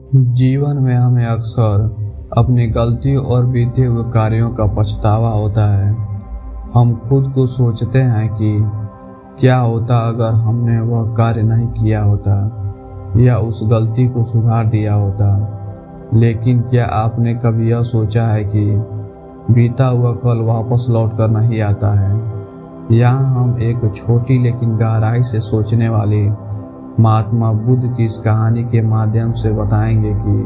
जीवन में हमें अक्सर अपनी गलतियों और बीते हुए कार्यों का पछतावा होता है। हम खुद को सोचते हैं कि क्या होता अगर हमने वह कार्य नहीं किया होता या उस गलती को सुधार दिया होता। लेकिन क्या आपने कभी यह सोचा है कि बीता हुआ कल वापस लौट कर नहीं आता है। यहाँ हम एक छोटी लेकिन गहराई से सोचने वाली महात्मा बुद्ध की इस कहानी के माध्यम से बताएंगे कि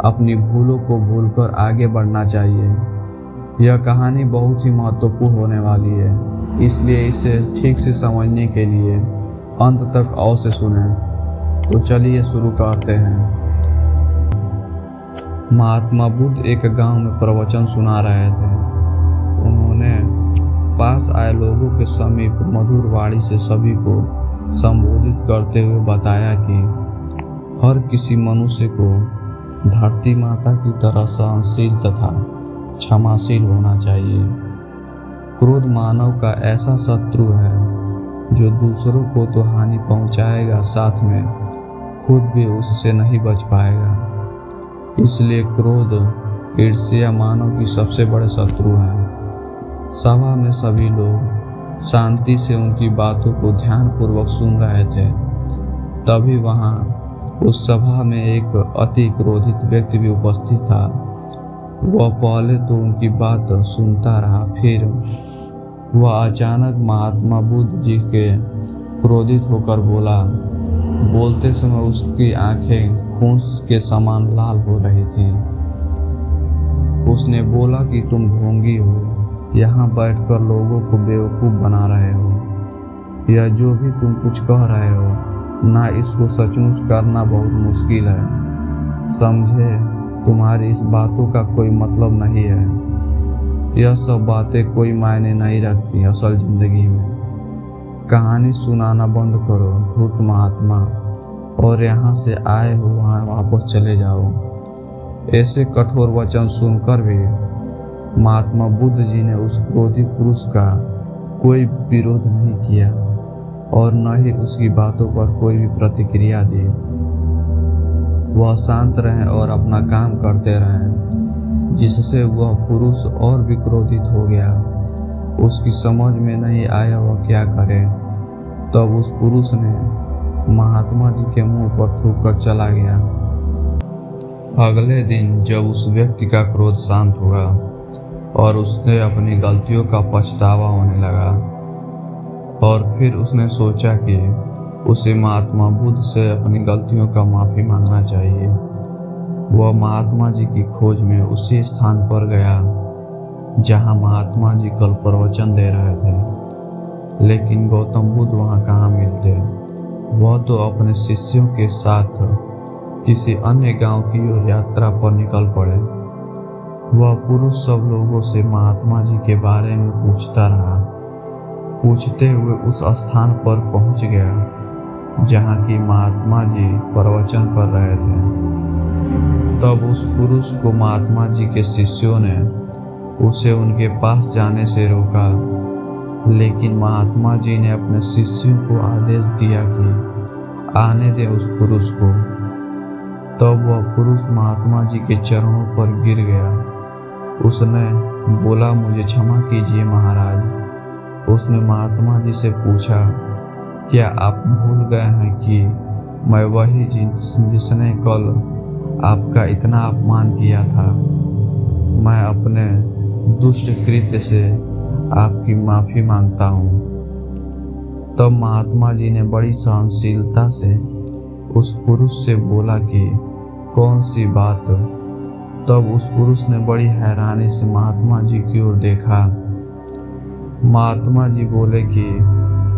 अपनी भूलों को भूलकर आगे बढ़ना चाहिए। यह कहानी बहुत ही महत्वपूर्ण होने वाली है, इसलिए इसे ठीक से समझने के लिए अंत तक अवश्य सुनें। तो चलिए शुरू करते हैं। महात्मा बुद्ध एक गांव में प्रवचन सुना रहे थे। उन्होंने पास आए लोगों के समीप मधुर वाणी से सभी को संबोधित करते हुए बताया कि हर किसी मनुष्य को धरती माता की तरह सहनशील तथा क्षमाशील होना चाहिए। क्रोध मानव का ऐसा शत्रु है जो दूसरों को तो हानि पहुंचाएगा, साथ में खुद भी उससे नहीं बच पाएगा। इसलिए क्रोध ईर्ष्या मानव की सबसे बड़े शत्रु है। सभा में सभी लोग शांति से उनकी बातों को ध्यानपूर्वक सुन रहे थे। तभी वहां उस सभा में एक अति क्रोधित व्यक्ति भी उपस्थित था। वह पहले तो उनकी बात सुनता रहा, फिर वह अचानक महात्मा बुद्ध जी के क्रोधित होकर बोला। बोलते समय उसकी आंखें खून के समान लाल हो रही थीं। उसने बोला कि तुम ढोंगी हो, यहाँ बैठकर लोगों को बेवकूफ़ बना रहे हो। यह जो भी तुम कुछ कह रहे हो ना, इसको सचमुच करना बहुत मुश्किल है। समझे, तुम्हारी इस बातों का कोई मतलब नहीं है। यह सब बातें कोई मायने नहीं रखती असल जिंदगी में। कहानी सुनाना बंद करो धूर्त महात्मा, और यहाँ से आए हो वहाँ वापस चले जाओ। ऐसे कठोर वचन सुनकर भी महात्मा बुद्ध जी ने उस क्रोधी पुरुष का कोई विरोध नहीं किया और न ही उसकी बातों पर कोई भी प्रतिक्रिया दी। वह शांत रहे और अपना काम करते रहे, जिससे वह पुरुष और भी क्रोधित हो गया। उसकी समझ में नहीं आया वह क्या करे। तब उस पुरुष ने महात्मा जी के मुंह पर थूककर चला गया। अगले दिन जब उस व्यक्ति का क्रोध शांत हुआ और उसने अपनी गलतियों का पछतावा होने लगा, और फिर उसने सोचा कि उसे महात्मा बुद्ध से अपनी गलतियों का माफ़ी मांगना चाहिए। वह महात्मा जी की खोज में उसी स्थान पर गया जहां महात्मा जी कल प्रवचन दे रहे थे। लेकिन गौतम बुद्ध वहां कहाँ मिलते। वह तो अपने शिष्यों के साथ किसी अन्य गांव की ओर यात्रा पर निकल पड़े। वह पुरुष सब लोगों से महात्मा जी के बारे में पूछता रहा। पूछते हुए उस स्थान पर पहुंच गया जहां की महात्मा जी प्रवचन कर रहे थे। तब उस पुरुष को महात्मा जी के शिष्यों ने उसे उनके पास जाने से रोका, लेकिन महात्मा जी ने अपने शिष्यों को आदेश दिया कि आने दे उस पुरुष को। तब वह पुरुष महात्मा जी के चरणों पर गिर गया। उसने बोला, मुझे क्षमा कीजिए महाराज। उसने महात्मा जी से पूछा, क्या आप भूल गए हैं कि मैं वही जिसने कल आपका इतना अपमान किया था। मैं अपने दुष्ट कृत्य से आपकी माफ़ी मांगता हूँ। तब महात्मा जी ने बड़ी सहनशीलता से उस पुरुष से बोला कि कौन सी बात। तब उस पुरुष ने बड़ी हैरानी से महात्मा जी की ओर देखा। महात्मा जी बोले कि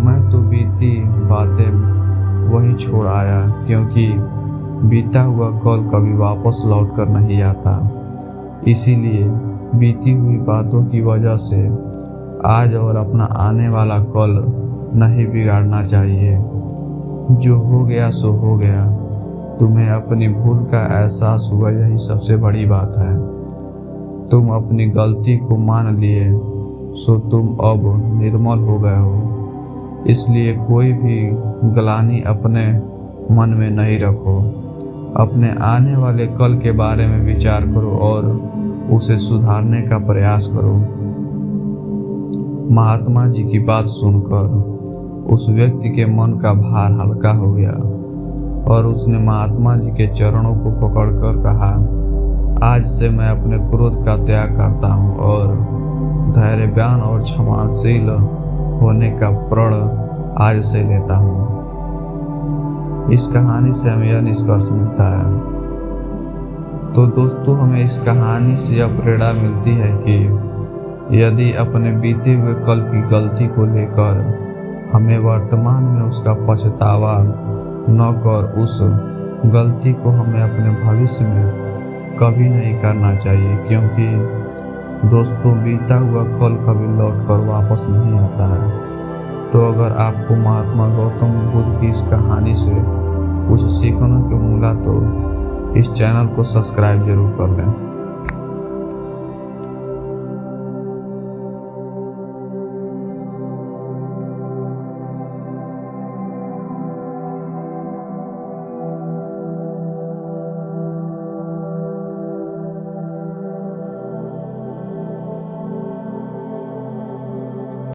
मैं तो बीती बातें वही छोड़ आया, क्योंकि बीता हुआ कल कभी वापस लौट कर नहीं आता। इसीलिए बीती हुई बातों की वजह से आज और अपना आने वाला कल नहीं बिगाड़ना चाहिए। जो हो गया सो हो गया। तुम्हें अपनी भूल का एहसास हुआ, यही सबसे बड़ी बात है। तुम अपनी गलती को मान लिए, सो तुम अब निर्मल हो गए हो। इसलिए कोई भी ग्लानि अपने मन में नहीं रखो। अपने आने वाले कल के बारे में विचार करो और उसे सुधारने का प्रयास करो। महात्मा जी की बात सुनकर उस व्यक्ति के मन का भार हल्का हो गया और उसने महात्मा जी के चरणों को पकड़कर कहा, आज से मैं अपने क्रोध का त्याग करता हूँ और धैर्यवान और क्षमाशील होने का प्रण आज से लेता हूँ। इस कहानी से हमें यह निष्कर्ष मिलता है। तो दोस्तों, हमें इस कहानी से यह प्रेरणा मिलती है कि यदि अपने बीते हुए कल की गलती को लेकर हमें वर्तमान में उसका पछतावा न कर उस गलती को हमें अपने भविष्य में कभी नहीं करना चाहिए, क्योंकि दोस्तों बीता हुआ कल कभी लौट कर वापस नहीं आता है। तो अगर आपको महात्मा गौतम बुद्ध की इस कहानी से कुछ सीखने को मिला तो इस चैनल को सब्सक्राइब जरूर कर लें।